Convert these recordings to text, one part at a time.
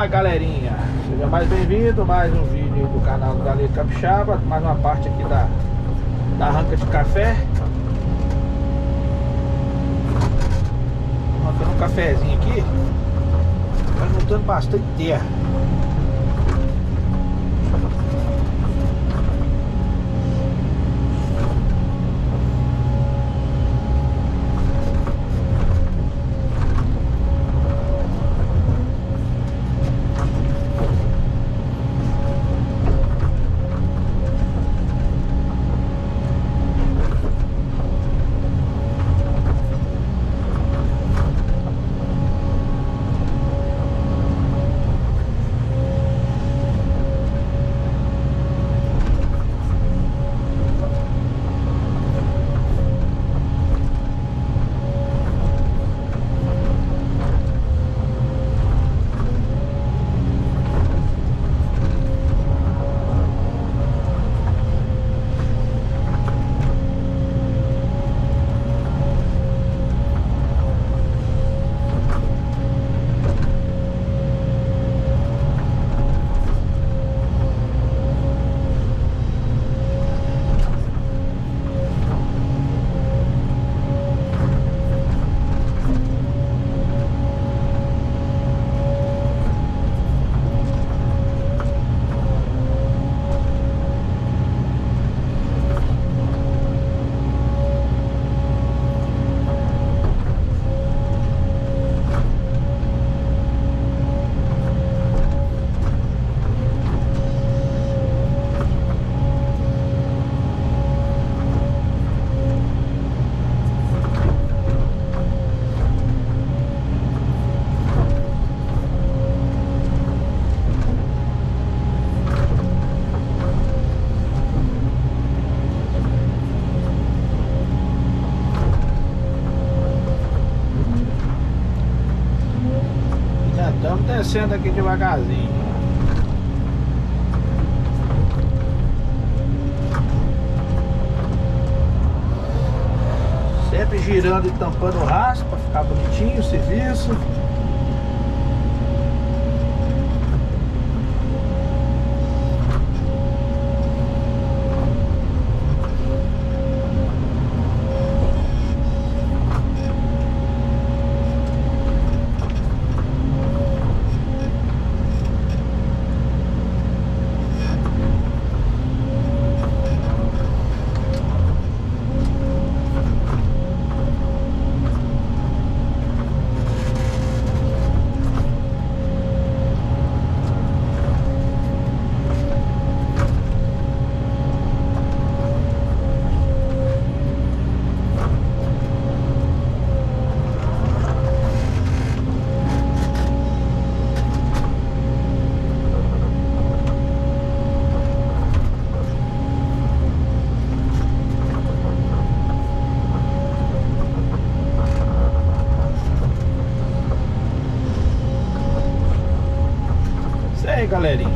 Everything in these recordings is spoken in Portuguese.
Fala galerinha, seja mais bem-vindo, mais um vídeo do canal do Galeiro Capixaba, mais uma parte aqui da arranca de café. Arrancando um cafezinho aqui, tá juntando bastante terra. Estamos descendo aqui devagarzinho. Sempre girando e tampando o rastro para ficar bonitinho o serviço. Aí galerinha,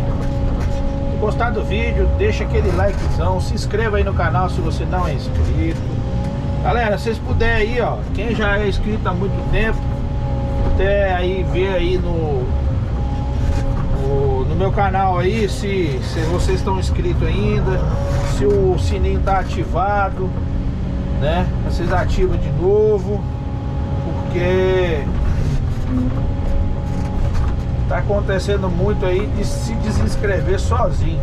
se gostar do vídeo, deixa aquele likezão, se inscreva aí no canal se você não é inscrito. Galera, se vocês puderem aí, ó, quem já é inscrito há muito tempo, até aí ver aí no meu canal aí, se vocês estão inscritos ainda, se o sininho tá ativado, né? Vocês ativam de novo, porque tá acontecendo muito aí de se desinscrever sozinho,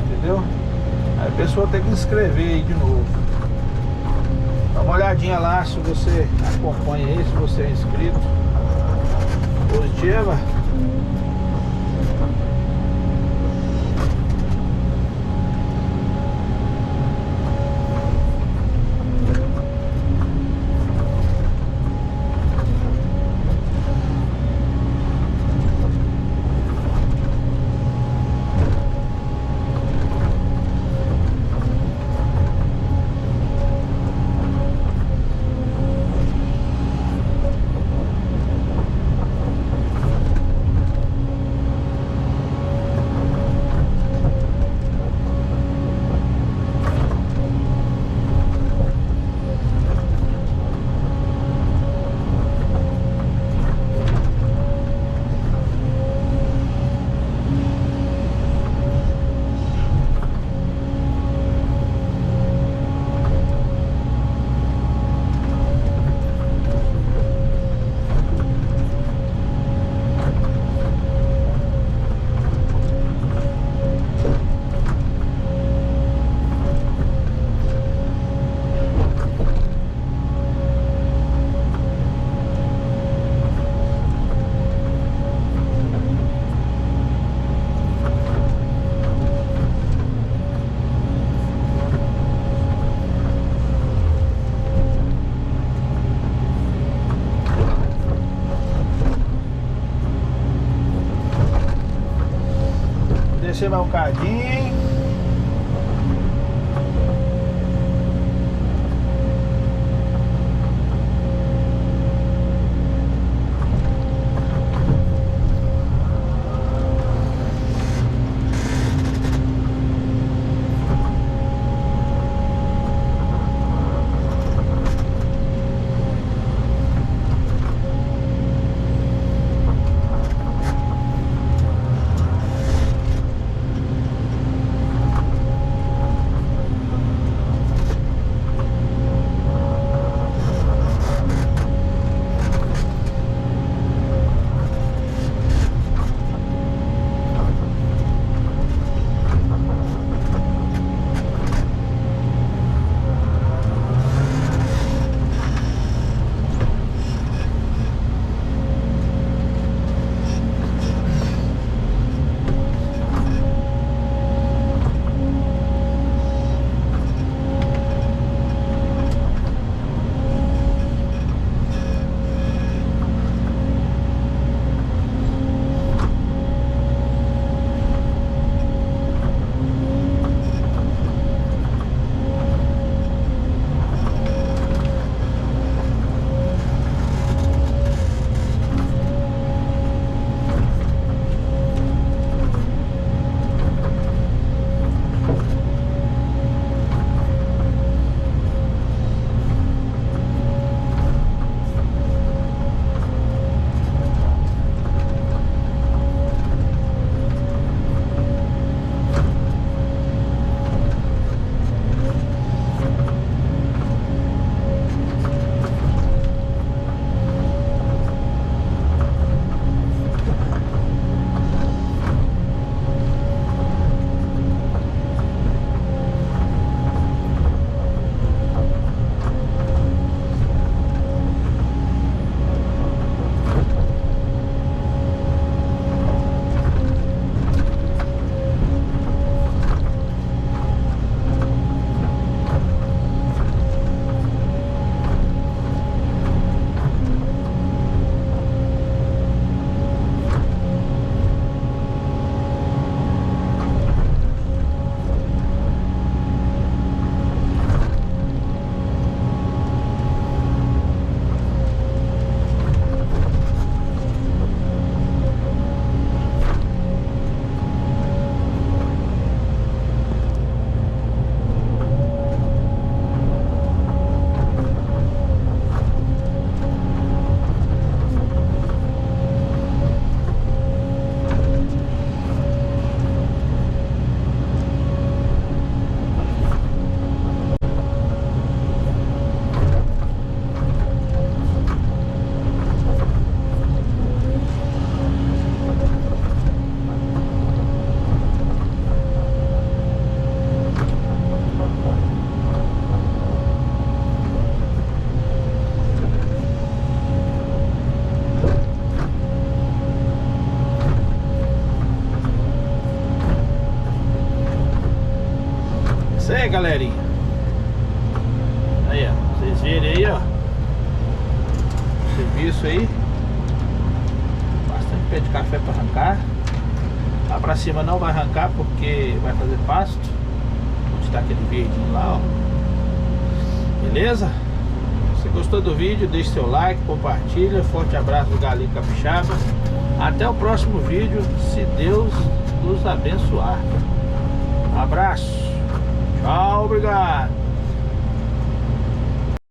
entendeu? Aí a pessoa tem que inscrever aí de novo. Dá uma olhadinha lá se você acompanha aí, se você é inscrito. Positiva. descer mais um cadinho. Isso aí, galerinha. Aí, ó. Vocês verem aí, ó. Serviço aí. Bastante pé de café para arrancar. Lá pra cima não vai arrancar porque vai fazer pasto. Onde está aquele verdinho lá, ó. Beleza? Se você gostou do vídeo, deixe seu like, compartilha. Forte abraço do Galinho Capixaba. Até o próximo vídeo, se Deus nos abençoar. Um abraço. Tchau, obrigado.